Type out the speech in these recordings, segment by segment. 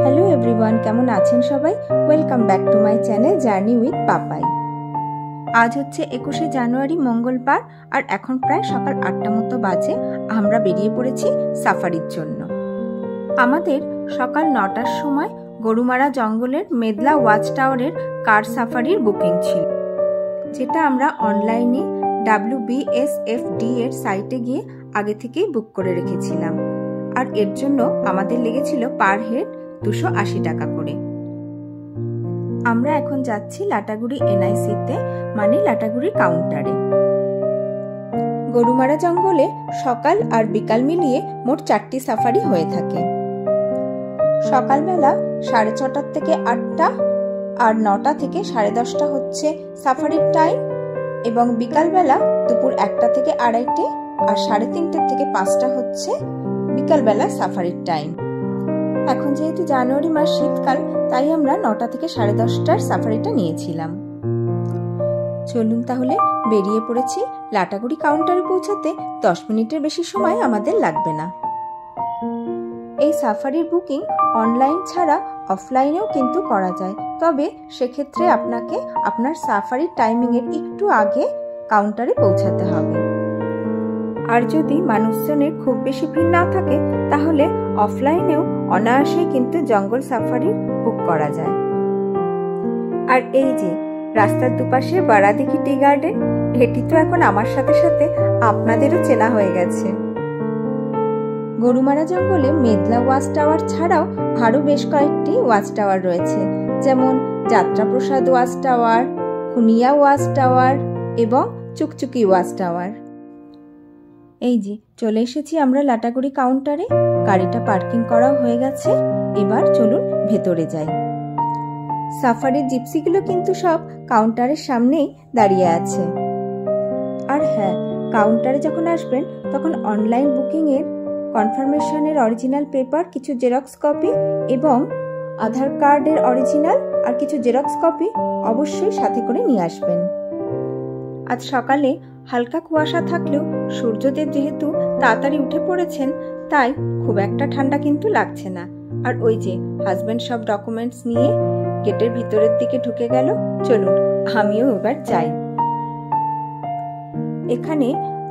Hello everyone, কেমন আছেন সবাই? Welcome back to my channel journey with Papai. আজ হচ্ছে 21শে জানুয়ারি মঙ্গলবার, আর এখন প্রায় সকাল 8টা মতো বাজে। আমরা বেরিয়ে পড়েছি সাফারির জন্য। আমাদের সকাল 9টার সময় গরুমারা জঙ্গলের মেদলা ওয়াচ টাওয়ারের কার সাফারির বুকিং ছিল, যেটা আমরা অনলাইনে WBSFD এর সাইটে গিয়ে আগে থেকেই বুক করে রেখেছিলাম। আর এর জন্য আমাদের লেগেছিল পার হেড 280 টাকা করে। আমরা এখন যাচ্ছি লাটাগুড়ি NIC-তে, মানে লাটাগুড়ি কাউন্টারে। গরুমারা জঙ্গলে সকাল আর বিকাল মিলিয়ে মোট 4টি সাফারি হয়ে থাকে। সকালবেলা 6:30 থেকে 8টা, আর 9টা থেকে 10:30 হচ্ছে সাফারির টাইম, এবং বিকালবেলা দুপুর 1টা থেকে 2:30, আর 3:30 থেকে 5টা হচ্ছে বিকালবেলা সাফারির টাইম। এখন যেহেতু জানুয়ারি মাস শীতকাল, তাই আমরা 9টা থেকে 10:30টার সাফারিটা নিয়েছিলাম। চলুন তাহলে বেরিয়ে পড়েছি। লাটাগুড়ি কাউন্টারে পৌঁছাতে 10 মিনিটের বেশি সময় আমাদের লাগবে না। এই সাফারির বুকিং অনলাইন ছাড়া অফলাইনেও কিন্তু করা যায়, তবে সেক্ষেত্রে আপনাকে আপনার সাফারির টাইমিংয়ের একটু আগে কাউন্টারে পৌঁছাতে হবে। আর যদি মানুষজনের খুব বেশি ভিড় না থাকে, তাহলে অফলাইনেও অনায়াসে কিন্তু জঙ্গল সাফারি বুক করা যায়। আর এই যে রাস্তার দুপাশে বারাদিঘি টি গার্ডেন, এটি তো এখন আমার সাথে সাথে আপনাদেরও চেনা হয়ে গেছে। গরুমারা জঙ্গলে মেদলা ওয়াচ টাওয়ার ছাড়াও আরও বেশ কয়েকটি ওয়াচ টাওয়ার রয়েছে, যেমন Jatraprasad watch tower, Khunia watch tower এবং চুকচুকি ওয়াচ টাওয়ার। এই যে চলে এসেছি আমরা লাটাগুড়ি কাউন্টারে। গাড়িটা পার্কিং করা হয়ে গেছে। এবার চলুন ভেতরে যাই। সাফারির জিপসিগুলো কিন্তু সব কাউন্টারের সামনেই দাঁড়িয়ে আছে। আর হ্যাঁ, কাউন্টারে যখন আসবেন তখন অনলাইন বুকিংয়ের কনফার্মেশনের অরিজিনাল পেপার, কিছু জেরক্স কপি এবং আধার কার্ডের অরিজিনাল আর কিছু জেরক্স কপি অবশ্যই সাথে করে নিয়ে আসবেন। আজ সকালে হালকা কুয়াশা থাকলেও সূর্যদেব যেহেতু তাড়াতাড়ি উঠে পড়েছেন, তাই খুব একটা ঠান্ডা কিন্তু লাগছে না। আর ওই যে হাজবেন্ড সব ডকুমেন্টস নিয়ে গেটের ভিতরের দিকে ঢুকে গেল। চলুন আমিও এবার যাই। এখানে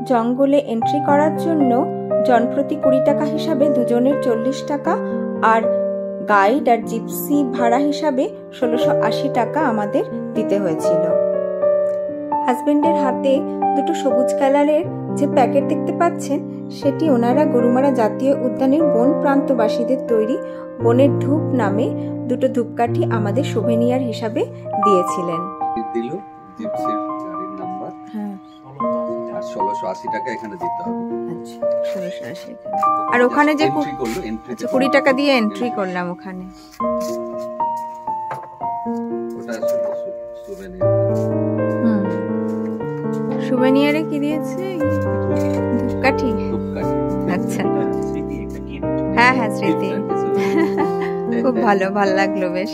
জঙ্গলে এন্ট্রি করার জন্য জনপ্রতি 20 টাকা হিসাবে দুজনের 40 টাকা, আর গাইড আর জিপসি ভাড়া হিসাবে 1680 টাকা আমাদের দিতে হয়েছিল। হাজবেন্ডের হাতে দুটো সবুজ কালারের যে প্যাকেট দেখতে পাচ্ছেন, সেটি ওনারা গরুমারা জাতীয় উদ্যানের বন প্রান্তবাসীদের তৈরি বনের ধূপ নামে দুটো ধূপকাঠি আমাদের সুভেনিয়ার হিসাবে দিয়েছিলেন। দিল জিপসির গাড়ির নাম্বার। হ্যাঁ, 1680 টাকা এখানে দিতে হবে। আচ্ছা, 1680। আর ওখানে যে 20 টাকা দিয়ে এন্ট্রি করলাম ওখানে। ওটা সুভেনিয়ার। সুভেনিয়ারে কি দিয়েছে? ধূপকাঠি। আচ্ছা, হ্যাঁ হ্যাঁ, স্মৃতি। খুব ভালো লাগলো বেশ।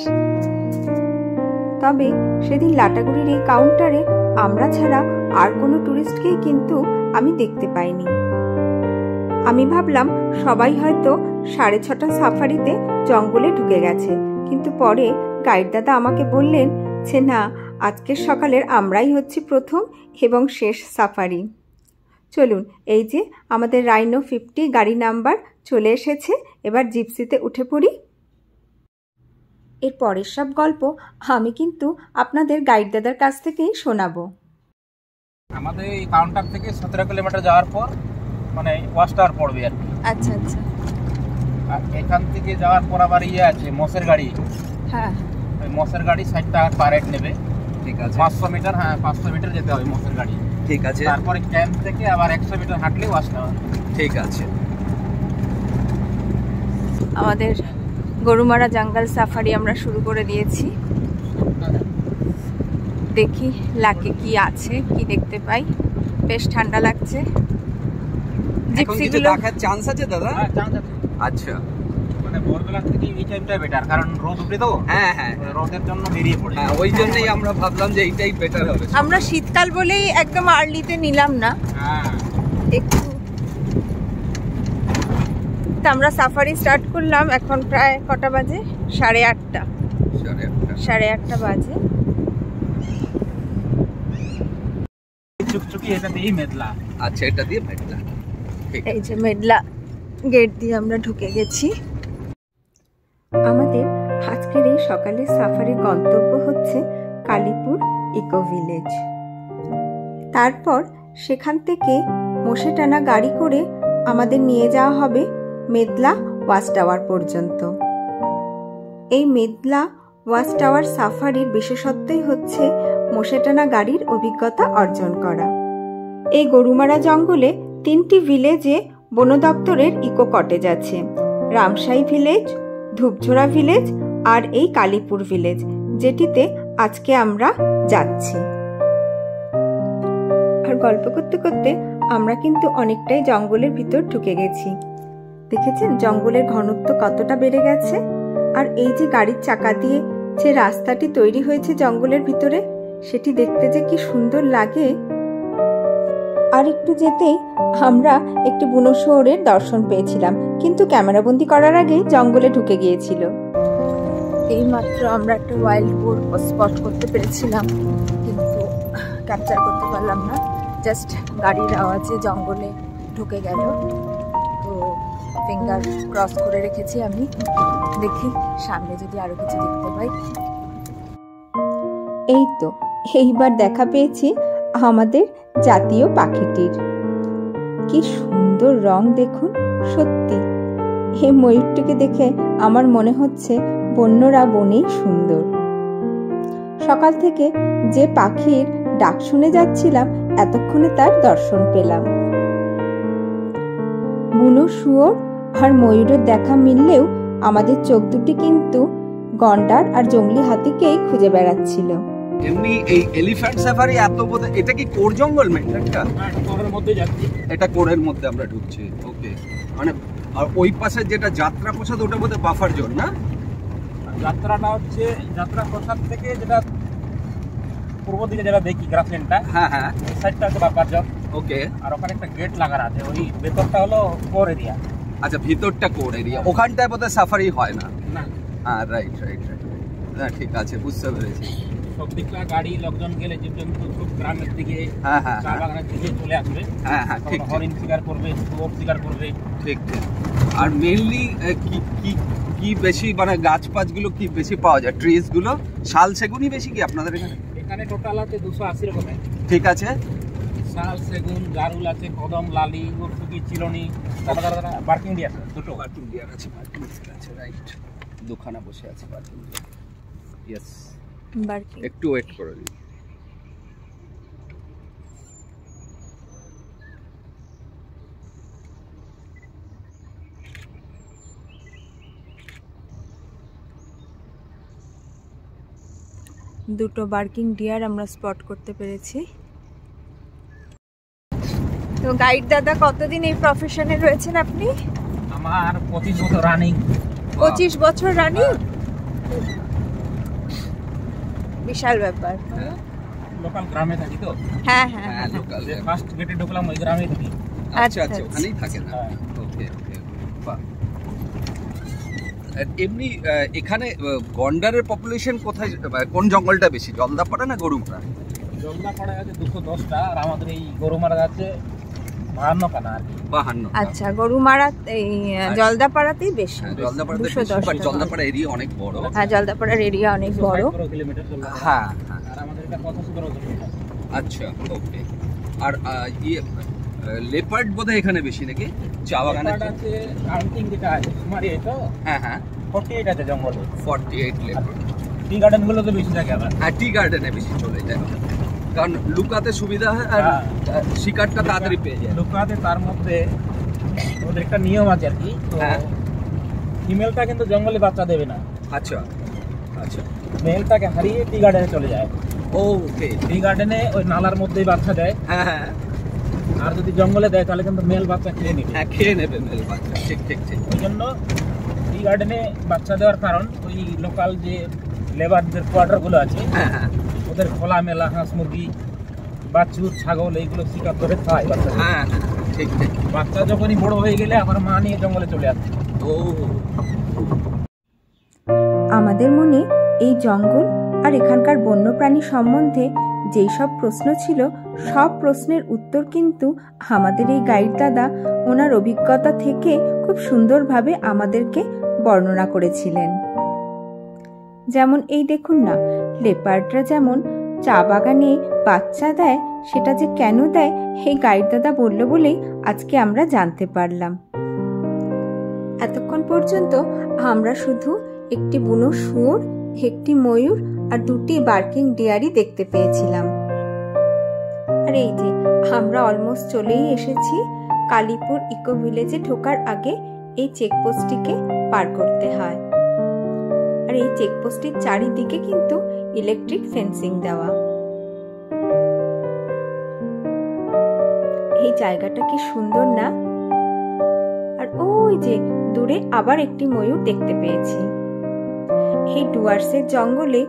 তবে সেদিন লাটাগুড়ির এই কাউন্টারে আমরা ছাড়া আর কোনো টুরিস্টকেই কিন্তু আমি দেখতে পাইনি। আমি ভাবলাম সবাই হয়তো 6:30 সাফারিতে জঙ্গলে ঢুকে গেছে, কিন্তু পরে গাইড দাদা আমাকে বললেন যে না, আজকের সকালের আমরাই হচ্ছি প্রথম এবং শেষ সাফারি। চলুন, এই যে আমাদের রাইনো 50 গাড়ি নাম্বার চলে এসেছে। এবার জিপসিতে উঠে পড়ি। এর পরের সব গল্প আমি কিন্তু আপনাদের গাইড দাদার কাছ থেকেই শোনাবো। আমাদের এই কাউন্টার থেকে 17 কিলোমিটার যাওয়ার পর মানে ওয়াচ টাওয়ার পড়বে আর কি। আচ্ছা আচ্ছা। আর এখান থেকে যাওয়ার পর আবার আছে মোষের গাড়ি। হ্যাঁ, ওই মোষের গাড়ি 60 টাকা পার হেড নেবে। ঠিক আছে। 500 মিটার, হ্যাঁ 500 মিটার যেতে হবে মোষের গাড়ি। ঠিক আছে। তারপরে ক্যাম্প থেকে আবার 100 মিটার হাঁটলে ওয়াচ টাওয়ার। ঠিক আছে। আমাদের গরুমারা জঙ্গল সাফারি আমরা শুরু করে দিয়েছি। দেখি লাকে কি আছে, কি দেখতে পাই। বেশ ঠান্ডা লাগছে। জিপসিগুলো দেখার চান্স আছে দাদা? হ্যাঁ, চান্স আছে। আচ্ছা, মানে ভোরবেলা থেকে এই টাইমটা বেটার, কারণ রোদ উঠে তো। হ্যাঁ হ্যাঁ, রোদের জন্য বেরিয়ে পড়ি। হ্যাঁ, ওই জন্যই আমরা ভাবলাম যে এইটাই বেটার হবে। আমরা শীতকাল বলেই একদম আর্লিতে নিলাম না। হ্যাঁ, একটু তো আমরা সাফারি স্টার্ট করলাম, এখন প্রায় কটা বাজে? 8:30। 8:30 বাজে। চুকচুকি এটা দিয়ে মেদলা। আচ্ছা, এটা দিয়ে মেদলা। এই যে মেদলা গেট দিয়ে আমরা ঢুকে গেছি। আমাদের আজকের এই সকালের সাফারির গন্তব্য হচ্ছে কালীপুর ইকো ভিলেজ। তারপর সেখান থেকে মোষে টানা গাড়ি করে আমাদের নিয়ে যাওয়া হবে মেদলা ওয়াচ টাওয়ার পর্যন্ত। এই মেদলা ওয়াচ টাওয়ার সাফারির বিশেষত্বই হচ্ছে মোষে টানা গাড়ির অভিজ্ঞতা অর্জন করা। এই গরুমারা জঙ্গলে 3টি ভিলেজে বন দপ্তরের ইকো কটেজ আছে, রামসাই ভিলেজ, ধূপঝোড়া ভিলেজ আর এই কালীপুর ভিলেজ, যেটিতে আজকে আমরা যাচ্ছি। আর গল্প করতে করতে আমরা কিন্তু অনেকটাই জঙ্গলের ভিতর ঢুকে গেছি। দেখেছেন জঙ্গলের ঘনত্ব কতটা বেড়ে গেছে। আর এই যে গাড়ির চাকা দিয়ে যে রাস্তাটি তৈরি হয়েছে জঙ্গলের ভিতরে, সেটি দেখতে যে কি সুন্দর লাগে। আর একটু যেতেই আমরা একটি বুনো শুয়োরের দর্শন পেয়েছিলাম, কিন্তু ক্যামেরাবন্দি করার আগে জঙ্গলে ঢুকে গিয়েছিল। এই মাত্র আমরা একটা ওয়াইল্ড বোর স্পট করতে পেরেছিলাম, কিন্তু ক্যাপচার করতে পারলাম না। জাস্ট গাড়ির আওয়াজে জঙ্গলে ঢুকে গেল, তো ফিঙ্গার ক্রস করে রেখেছি আমি। দেখি সামনে যদি আরো কিছু দেখতে পাই। এই তো এইবার দেখা পেয়েছি আমাদের জাতীয় পাখিটির। কি সুন্দর রং দেখুন, সত্যি এই ময়ূরটিকে দেখে আমার মনে হচ্ছে বন্যরা বনেই সুন্দর। সকাল থেকে যে পাখির ডাক শুনে যাচ্ছিলাম, এতক্ষণে তার দর্শন পেলাম। বুনো শুয়োর আর ময়ূরের দেখা মিললেও আমাদের চোখ দুটি কিন্তু গন্ডার আর জঙ্গলি হাতিকেই খুঁজে বেড়াচ্ছিল। এমনি এই এলিফ্যান্ট সাফারি এত বোধ, এটা কি কোর জঙ্গল মেনটা? কোরের মধ্যে যাচ্ছি। এটা কোরের মধ্যে আমরা ঢুকছি। ওকে, মানে আর ওই পাশে যেটা যাত্রা প্রসাদ, ওটা বোধ বাফার জোন না? যাত্রাটা হচ্ছে যাত্রা প্রসাদ থেকে যেটা পূর্ব দিকে যেটা দেখি গ্রাফলেনটা, হ্যাঁ হ্যাঁ, এই সাইডটা হচ্ছে বাফার জোন। ওকে, আর ওখানে একটা গেট লাগানো আছে, ওই ভেতরটা হলো কোর এরিয়া। আচ্ছা, ভিতরটা কোর এরিয়া, ওখানটায় বোধহয় সাফারি হয় না। না, হ্যাঁ, রাইট রাইট রাইট, হ্যাঁ ঠিক আছে, বুঝতে পেরেছি। সব দিকটা গাড়ি লোকজন গেলে জীবজন্তু খুব গ্রামের দিকে, হ্যাঁ হ্যাঁ, চা বাগানের দিকে চলে আসবে। হ্যাঁ হ্যাঁ, ঠিক, হরিণ শিকার করবে, শুয়োর শিকার করবে। ঠিক ঠিক। আর মেইনলি কি কি কি বেশি, মানে গাছ পাছগুলো কি বেশি পাওয়া যায়? ট্রিজ গুলো শাল সেগুনই বেশি কি আপনাদের এখানে? এখানে টোটাল আছে 280 রকমের। ঠিক আছে, শাল, সেগুন, জারুল আছে, কদম, লালি, উরফুকি, চিলনি, বার্কিং ডিয়ার, দুটো বার্কিং ডিয়ার আছে, বার্কিং ডিয়ার আছে, রাইট। দুখানা বসে আছে বার্কিং ডিয়ার। Yes, barking. একটু ওয়েট করে দিন। দুটো বার্কিং ডিয়ার আমরা স্পট করতে পেরেছি। তো গাইড দাদা, কতদিন এই প্রফেশনে রয়েছেন আপনি? আমার 25 বছর রানিং। 25 বছর রানিং, বিশাল ব্যাপার। লোকাল গ্রামে থাকি তো। হ্যাঁ হ্যাঁ, লোকাল। ফার্স্ট গেটে ঢুকলাম ওই গ্রামে থাকি। আচ্ছা আচ্ছা, ওখানেই থাকেন। ওকে ওকে, বাহ। এমনি এখানে গন্ডারের পপুলেশন কোথায়, কোন জঙ্গলটা বেশি, জলদাপাড়া না গরুমারা? জলদাপাড়া আছে 210টা, আর আমাদের এই গরুমারা আছে 52 খানা আর কি। 52। আচ্ছা, গরুমারা এই জলদাপাড়াতেই বেশি। জলদাপাড়াতে বেশি, বাট জলদাপাড়া এরিয়া অনেক বড়। হ্যাঁ, জলদাপাড়ার এরিয়া অনেক বড়। হ্যাঁ হ্যাঁ, আর আমাদের এটা 85 কিলোমিটার। আচ্ছা, ওকে। আর লেপার্ড বোধহয় এখানে বেশি নাকি? চা বাগানে আছে কাউন্টিং যেটা আছে সুমারি, তো হ্যাঁ হ্যাঁ, 48 আছে জঙ্গলে। 48 লেপার্ড। টি গার্ডেন গুলো তো বেশি থাকে আবার। হ্যাঁ, টি গার্ডেনে বেশি চলে যায়, কারণ লুকাতে সুবিধা হয় আর শিকারটা তাড়াতাড়ি পেয়ে যায়। লুকাতে, তার মধ্যে ওদের একটা নিয়ম আছে আর কি, তো ফিমেলটা কিন্তু জঙ্গলে বাচ্চা দেবে না। আচ্ছা আচ্ছা, মেলটাকে হারিয়ে টি গার্ডেনে চলে যায়। ওকে, টি গার্ডেনে ওই নালার মধ্যেই বাচ্চা দেয়। হ্যাঁ হ্যাঁ, আর যদি জঙ্গলে দেয় তাহলে কিন্তু মেল বাচ্চা খেয়ে নেবে। হ্যাঁ, খেয়ে নেবে মেল বাচ্চা, ঠিক ঠিক ঠিক। ওই জন্য টি গার্ডেনে বাচ্চা দেওয়ার কারণ ওই লোকাল যে লেবারদের কোয়ার্টারগুলো আছে, হ্যাঁ হ্যাঁ, ওদের খোলা মেলা হাঁস মুরগি বাছুর ছাগল এইগুলো শিকার করে খায় বাচ্চা। হ্যাঁ ঠিক ঠিক ঠিক। বাচ্চা যখনই বড় হয়ে গেলে আমার মা নিয়ে জঙ্গলে চলে আসে। ও, আমাদের মনে এই জঙ্গল আর এখানকার বন্যপ্রাণী সম্বন্ধে যেই সব প্রশ্ন ছিল, সব প্রশ্নের উত্তর কিন্তু আমাদের এই গাইড দাদা ওনার অভিজ্ঞতা থেকে খুব সুন্দরভাবে আমাদেরকে বর্ণনা করেছিলেন। যেমন এই দেখুন না, লেপার্ডরা যেমন চা বাগানে বাচ্চা দেয়, সেটা যে কেন দেয় এই গাইড দাদা বলল বলেই আজকে আমরা জানতে পারলাম। এতক্ষণ পর্যন্ত আমরা শুধু একটি বুনো শুয়োর, একটি ময়ূর আর দুটি বার্কিং ডিয়ারি দেখতে পেয়েছিলাম। আর এই যে আমরা অলমোস্ট চলেই এসেছি। কালীপুর ইকো ভিলেজে ঢোকার আগে এই চেকপোস্টটিকে পার করতে হয়। আর এই চেকপোস্টের চারিদিকে কিন্তু ইলেকট্রিক ফেন্সিং দেওয়া। এই জায়গাটা কি সুন্দর না? আর ওই যে দূরে আবার একটি ময়ূর দেখতে পেয়েছি। এই ডুয়ার্সের জঙ্গলে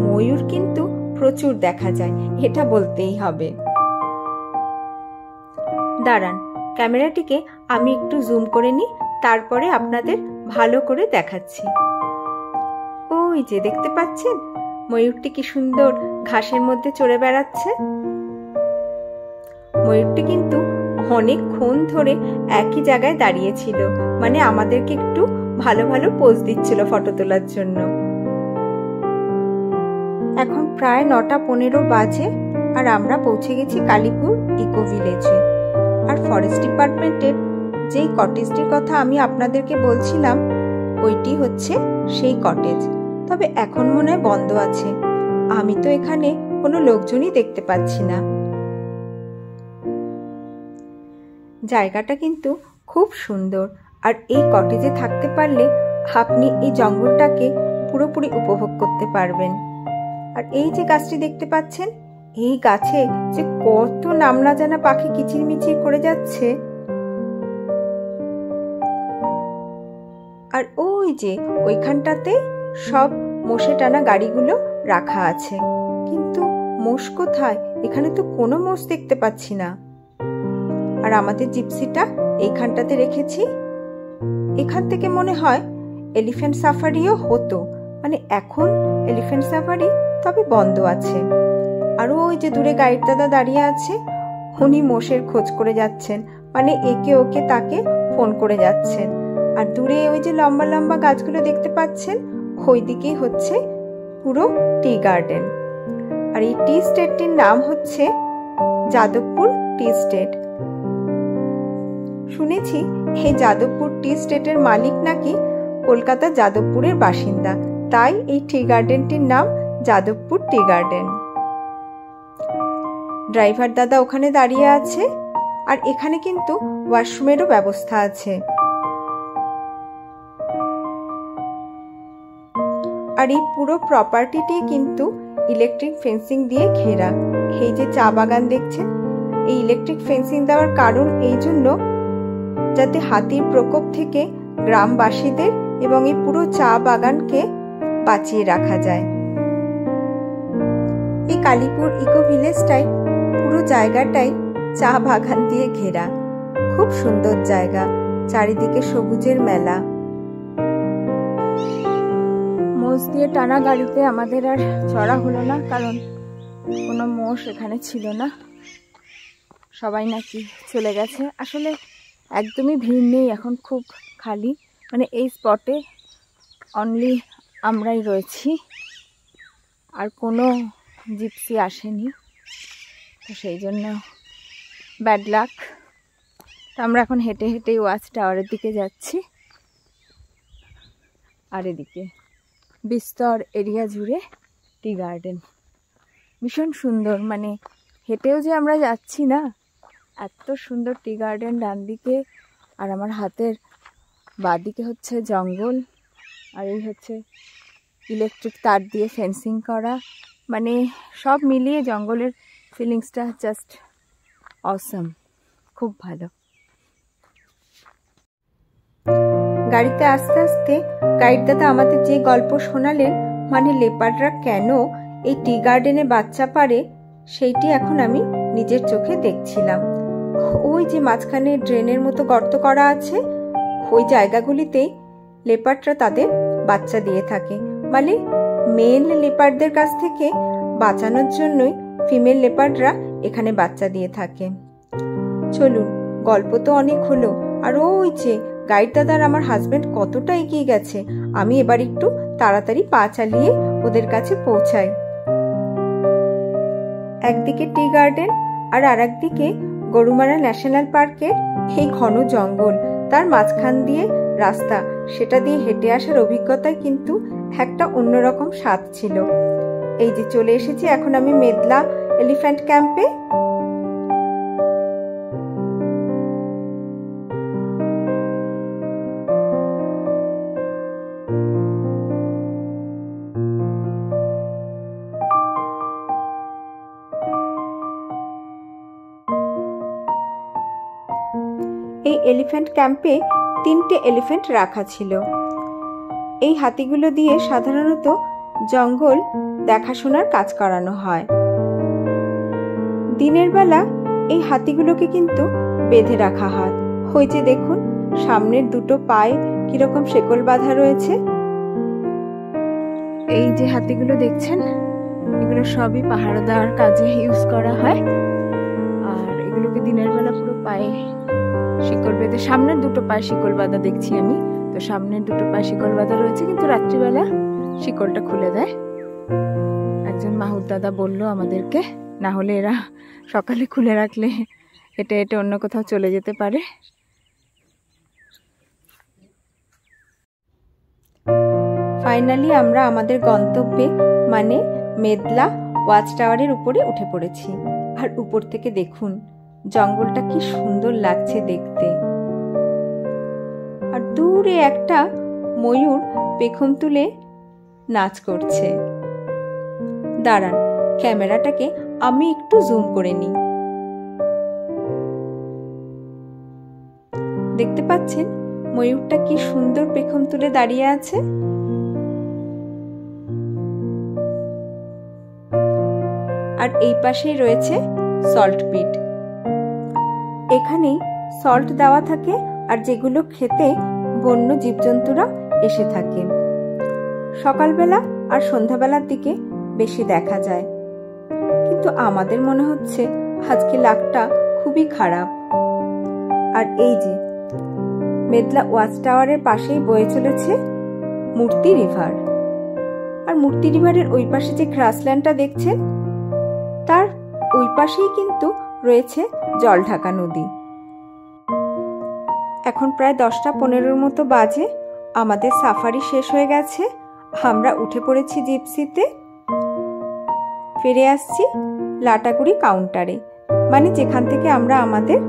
ময়ূর কিন্তু প্রচুর দেখা যায়, এটা বলতেই হবে। দাঁড়ান, ক্যামেরাটিকে আমি একটু জুম করে নিই, তারপরে আপনাদের ভালো করে দেখাচ্ছি। ওই যে দেখতে পাচ্ছেন ময়ূরটি কি সুন্দর ঘাসের মধ্যে চড়ে বেড়াচ্ছে। ময়ূরটি কিন্তু অনেকক্ষণ ধরে একই জায়গায় দাঁড়িয়েছিল, মানে আমাদেরকে একটু ভালো ভালো পোজ দিচ্ছিল ফটো তোলার জন্য। এখন প্রায় 9:15 বাজে আর আমরা পৌঁছে গেছি কালীপুর ইকো ভিলেজে। আর ফরেস্ট ডিপার্টমেন্টের যেই কটেজটির কথা আমি আপনাদেরকে বলছিলাম, ওইটি হচ্ছে সেই কটেজ। তবে এখন মনে হয় বন্ধ আছে, আমি তো এখানে কোনো লোকজনই দেখতে পাচ্ছি না। জায়গাটা কিন্তু খুব সুন্দর, আর এই কটেজে থাকতে পারলে আপনি এই জঙ্গলটাকে পুরোপুরি উপভোগ করতে পারবেন। আর এই যে গাছটি দেখতে পাচ্ছেন, এই গাছে যে কত নাম না জানা পাখি কিচিরমিচির করে যাচ্ছে। আর ওই যে ওইখানটাতে সব মোষে টানা গাড়িগুলো রাখা আছে, কিন্তু মোষ কোথায়? এখানে তো কোনো মোষ দেখতে পাচ্ছি না। আর আমাদের জিপসিটা এইখানটাতে রেখেছি। এখান থেকে মনে হয় এলিফ্যান্ট সাফারিও হতো, মানে এখন এলিফ্যান্ট সাফারি তবে বন্ধ আছে। আর ওই যে দূরে গাইড দাদা দাঁড়িয়ে আছে, উনি মোষের খোঁজ করে যাচ্ছেন, মানে একে ওকে তাকে ফোন করে যাচ্ছেন। আর দূরে ওই যে লম্বা লম্বা গাছগুলো দেখতে পাচ্ছেন, ওই দিকেই হচ্ছে পুরো টি গার্ডেন। আর এই টি স্টেটটির নাম হচ্ছে যাদবপুর টি স্টেট। শুনেছি এই যাদবপুর টি স্টেটের মালিক নাকি কলকাতা যাদবপুরের বাসিন্দা, তাই এই টি গার্ডেনটির নাম যাদবপুর টি গার্ডেন। ড্রাইভার দাদা ওখানে দাঁড়িয়ে আছে, আর এখানে কিন্তু ওয়াশরুমেরও ব্যবস্থা আছে। আর এই পুরো প্রপার্টিটি কিন্তু ইলেকট্রিক ফেন্সিং দিয়ে ঘেরা। এই যে চা বাগান দেখছেন, এই ইলেকট্রিক ফেন্সিং দেওয়ার কারণ এই জন্য যাতে হাতির প্রকোপ থেকে গ্রামবাসীদের এবং এই পুরো চা বাগানকে বাঁচিয়ে রাখা যায়। এই কালীপুর ইকো ভিলেজটাই পুরো জায়গাটাই চা বাগান দিয়ে ঘেরা, খুব সুন্দর জায়গা, চারিদিকে সবুজের মেলা। মোষ দিয়ে টানা গাড়িতে আমাদের আর চড়া হলো না, কারণ কোনো মোষ এখানে ছিল না, সবাই নাকি চলে গেছে। আসলে একদমই ভিড় নেই এখন, খুব খালি, মানে এই স্পটে অনলি আমরাই রয়েছি, আর কোনো জিপসি আসেনি, তো সেই জন্য ব্যাড লাক। তো আমরা এখন হেঁটে হেঁটেই ওয়াচ টাওয়ারের দিকে যাচ্ছি। আর এদিকে বিস্তর এরিয়া জুড়ে টি গার্ডেন, ভীষণ সুন্দর, মানে হেঁটেও যে আমরা যাচ্ছি না, এত সুন্দর টি গার্ডেন ডান দিকে, আর আমার হাতের বাঁদিকে হচ্ছে জঙ্গল, আর এই হচ্ছে ইলেকট্রিক তার দিয়ে ফেন্সিং করা, মানে সব মিলিয়ে জঙ্গলের ফিলিংসটা জাস্ট অসম, খুব ভালো। গাড়িতে আস্তে আস্তে গাইড দাদা আমাদের যে গল্প শোনালেন, মানে লেপার্ডরা কেন এই টি গার্ডেনে বাচ্চা পারে, সেইটি এখন আমি নিজের চোখে দেখছিলাম। ওই যে মাঝখানে ড্রেনের মতো গর্ত করা আছে, ওই জায়গাগুলিতে লেপার্ডরা তাদের বাচ্চা দিয়ে থাকে। মানে মেল লেপার্ডদের কাছ থেকে বাঁচানোর জন্যই ফিমেল লেপার্ডরা এখানে বাচ্চা দিয়ে থাকে। চলুন, গল্প তো অনেক হলো, আর ওই যে গাইড দাদার আমার হাজবেন্ড কতটা এগিয়ে গেছে, আমি এবার একটু তাড়াতাড়ি পা চালিয়ে ওদের কাছে পৌঁছাই। একদিকে টি গার্ডেন আর আরেকদিকে গরুমারা ন্যাশনাল পার্কের এই ঘন জঙ্গল, তার মাঝখান দিয়ে রাস্তা, সেটা দিয়ে হেঁটে আসার অভিজ্ঞতায় কিন্তু একটা অন্যরকম স্বাদ ছিল। এই যে চলে এসেছি এখন আমি মেদলা এলিফ্যান্ট ক্যাম্পে। এই এলিফ্যান্ট ক্যাম্পে 3টে এলিফ্যান্ট রাখা ছিল। এই হাতিগুলো দিয়ে সাধারণত জঙ্গল দেখাশোনার কাজ করানো হয়। দিনের বেলা এই হাতিগুলোকে কিন্তু বেঁধে রাখা হয়। ওই যে দেখুন, সামনের দুটো পায়ে কিরকম শেকল বাঁধা রয়েছে। এই যে হাতিগুলো দেখছেন, এগুলো সবই পাহাড় দেওয়ার কাজে ইউজ করা হয়। আর এগুলোকে দিনের বেলা পুরো পায়ে শিকল বেঁধে, সামনের দুটো পায়ে শিকল বাঁধা দেখছি আমি, তো সামনের দুটো পায়ে শিকল বাঁধা রয়েছে, কিন্তু রাত্রিবেলা শিকলটা খুলে দেয়। একজন মাহুত দাদা বলল আমাদেরকে, না হলে এরা সকালে খুলে রাখলে হেঁটে হেঁটে অন্য কোথাও চলে যেতে পারে। ফাইনালি আমরা আমাদের গন্তব্যে মানে মেদলা ওয়াচ টাওয়ারের উপরে উঠে পড়েছি। আর উপর থেকে দেখুন জঙ্গলটা কি সুন্দর লাগছে দেখতে। আর দূরে একটা ময়ূর পেখম তুলে নাচ করছে। দাঁড়ান, ক্যামেরাটাকে আমি একটু জুম করে নিই। দেখতে পাচ্ছেন ময়ূরটা কি সুন্দর পেখম তুলে দাঁড়িয়ে আছে। আর এই পাশেই রয়েছে সল্ট পিট। এখানেই সল্ট দেওয়া থাকে, আর যেগুলো খেতে বন্য জীবজন্তুরা এসে থাকে। সকালবেলা আর সন্ধ্যাবেলার দিকে বেশি দেখা যায়, কিন্তু আমাদের মনে হচ্ছে আজকে লাগটা খুবই খারাপ। আর এই যে মেদলা ওয়াচ টাওয়ারের পাশেই বয়ে চলেছে মূর্তি রিভার। আর মূর্তি রিভারের ওই পাশে যে গ্রাসল্যান্ডটা দেখছেন, তার ওই পাশেই কিন্তু রয়েছে জলঢাকা নদী। এখন প্রায় 10টা 15 মতো বাজে। আমাদের সাফারি শেষ হয়ে গেছে। আমরা উঠে পড়েছি জিপসিতে, ফিরে আসছি লাটাগুড়ি কাউন্টারে, মানে যেখান থেকে আমরা আমাদের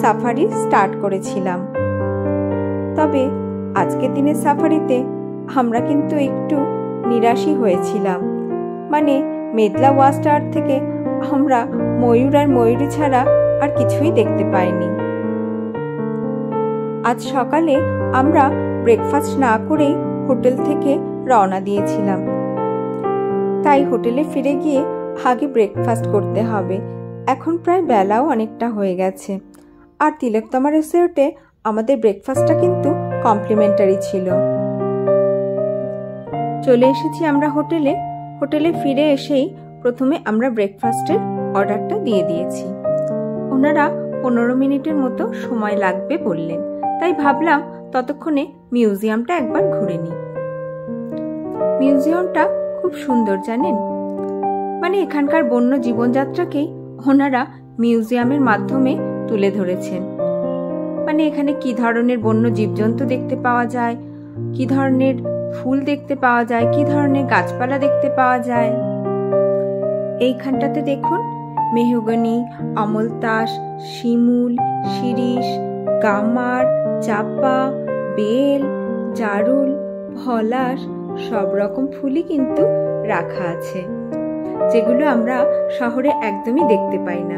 সাফারি স্টার্ট করেছিলাম। তবে আজকের দিনের সাফারিতে আমরা কিন্তু একটু নিরাশই হয়েছিলাম। মানে মেদলা ওয়াচ টাওয়ার থেকে আমরা ময়ূর আর ময়ূরী ছাড়া আর কিছুই দেখতে পাইনি। আজ সকালে আমরা ব্রেকফাস্ট না করেই হোটেল থেকে রওনা দিয়েছিলাম, তাই হোটেলে ফিরে গিয়ে আগে ব্রেকফাস্ট করতে হবে। এখন প্রায় বেলাও অনেকটা হয়ে গেছে। আর তিলকতমা রিসোর্টে আমাদের ব্রেকফাস্টটা কিন্তু কমপ্লিমেন্টারি ছিল। চলে এসেছি আমরা হোটেলে। হোটেলে ফিরে এসেই প্রথমে আমরা ব্রেকফাস্টের অর্ডারটা দিয়ে দিয়েছি। ওনারা 15 মিনিটের মতো সময় লাগবে বললেন, তাই ভাবলাম ততক্ষণে মিউজিয়ামটা একবার ঘুরে নিই। মিউজিয়ামটা খুব সুন্দর জানেন, মানে এখানকার বন্য জীবনযাত্রাকেই ওনারা মিউজিয়ামের মাধ্যমে তুলে ধরেছেন। মানে এখানে কি ধরনের বন্য জীবজন্তু দেখতে পাওয়া যায়, কি ধরনের ফুল দেখতে পাওয়া যায়, কি ধরনের গাছপালা দেখতে পাওয়া যায়। এইখানটাতে দেখুন মেহগনি, আমলতাস, শিমুল, শিরিষ, গামার, চাপা, বেল, জারুল, পলাশ সব রকম ফুলই কিন্তু রাখা আছে, যেগুলো আমরা শহরে একদমই দেখতে পাই না।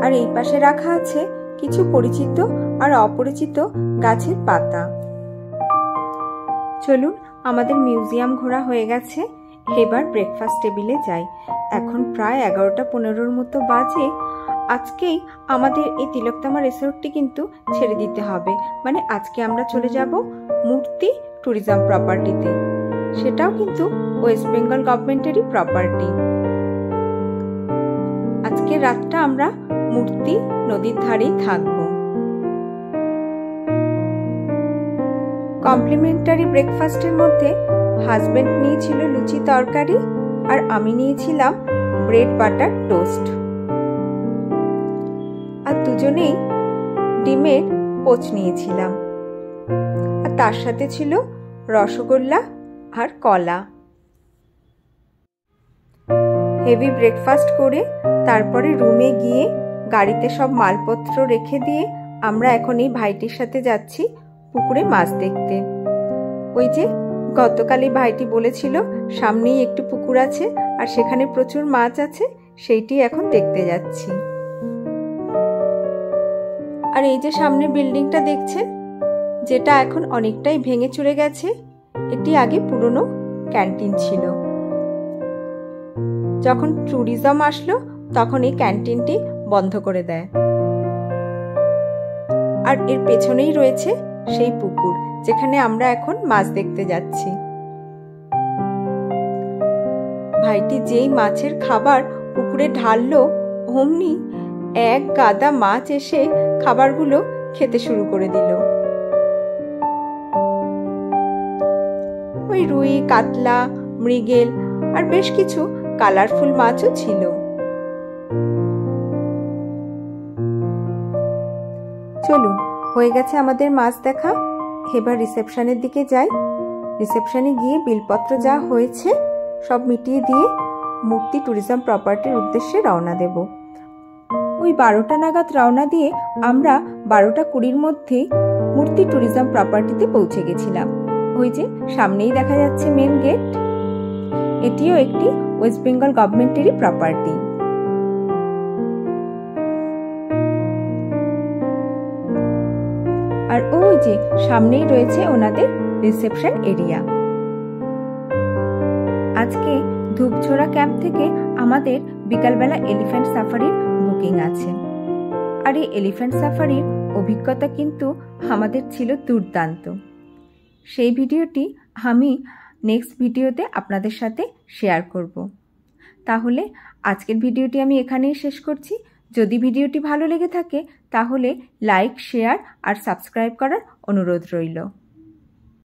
আর এই পাশে রাখা আছে কিছু পরিচিত আর অপরিচিত গাছের পাতা। চলুন, আমাদের মিউজিয়াম ঘোরা হয়ে গেছে। এবার ব্রেকফাস্ট টেবিলে যাই। এখন প্রায় 11টা 15 মতো বাজে। আজকেই আমাদের এই তিলকতামা রিসোর্টটি কিন্তু ছেড়ে দিতে হবে, মানে আজকে আমরা চলে যাব মূর্তি ট্যুরিজম প্রপার্টিতে। সেটাও কিন্তু ওয়েস্ট বেঙ্গল গভর্নমেন্টেরই প্রপার্টি। আজকে রাতটা আমরা মূর্তি নদীর ধারেই থাকব। কমপ্লিমেন্টারি ব্রেকফাস্টের মধ্যে হাজবেন্ড নিয়েছিল লুচি তরকারি আর আমি নিয়েছিলাম ব্রেড বাটার টোস্ট, আর দুজনেই ডিমের পোচ নিয়েছিলাম, আর তার সাথে ছিল রসগোল্লা আর কলা। হেভি ব্রেকফাস্ট করে তারপরে রুমে গিয়ে গাড়িতে সব মালপত্র রেখে দিয়ে আমরা এখন এই ভাইটির সাথে যাচ্ছি পুকুরে মাছ দেখতে। ওই যে গতকালই ভাইটি বলেছিল সামনেই একটু পুকুর আছে আর সেখানে প্রচুর মাছ আছে, সেইটি এখন দেখতে যাচ্ছি। আর এই যে সামনে বিল্ডিংটা দেখছেন, যেটা এখন অনেকটাই ভেঙে চুরে গেছে, এটি আগে পুরনো ক্যান্টিন ছিল। যখন ট্যুরিজম আসলো তখন এই ক্যান্টিনটি বন্ধ করে দেয়। আর এর পেছনেই রয়েছে সেই পুকুর যেখানে আমরা এখন মাছ দেখতে যাচ্ছি। ভাইটি যেই মাছের খাবার পুকুরে ঢাললো, অমনি এক গাদা মাছ এসে খাবারগুলো খেতে শুরু করে দিল। ওই রুই, কাতলা, মৃগেল আর বেশ কিছু কালারফুল মাছও ছিল। চলুন, হয়ে গেছে আমাদের মাছ দেখা। এবার রিসেপশনের দিকে যাই। রিসেপশনে গিয়ে বিলপত্র যা হয়েছে সব মিটিয়ে দিয়ে মূর্তি ট্যুরিজম প্রপার্টির উদ্দেশ্যে রওনা দেব। ওই 12টা নাগাদ রওনা দিয়ে আমরা 12টা 20 মধ্যেই মূর্তি ট্যুরিজম প্রপার্টিতে পৌঁছে গেছিলাম। ওই যে সামনেই দেখা যাচ্ছে মেন গেট। এটিও একটি ওয়েস্ট বেঙ্গল গভর্নমেন্টেরই প্রপার্টি। আর ওই যে সামনেই রয়েছে ওনাদের রিসেপশন এরিয়া। আজকে ধূপঝোড়া ক্যাম্প থেকে আমাদের বিকালবেলা এলিফ্যান্ট সাফারির বুকিং আছে। আর এই এলিফ্যান্ট সাফারির অভিজ্ঞতা কিন্তু আমাদের ছিল দুর্দান্ত। সেই ভিডিওটি আমি নেক্সট ভিডিওতে আপনাদের সাথে শেয়ার করব। তাহলে আজকের ভিডিওটি আমি এখানেই শেষ করছি। যদি ভিডিওটি ভালো লেগে থাকে তাহলে লাইক, শেয়ার আর সাবস্ক্রাইব করার অনুরোধ রইল।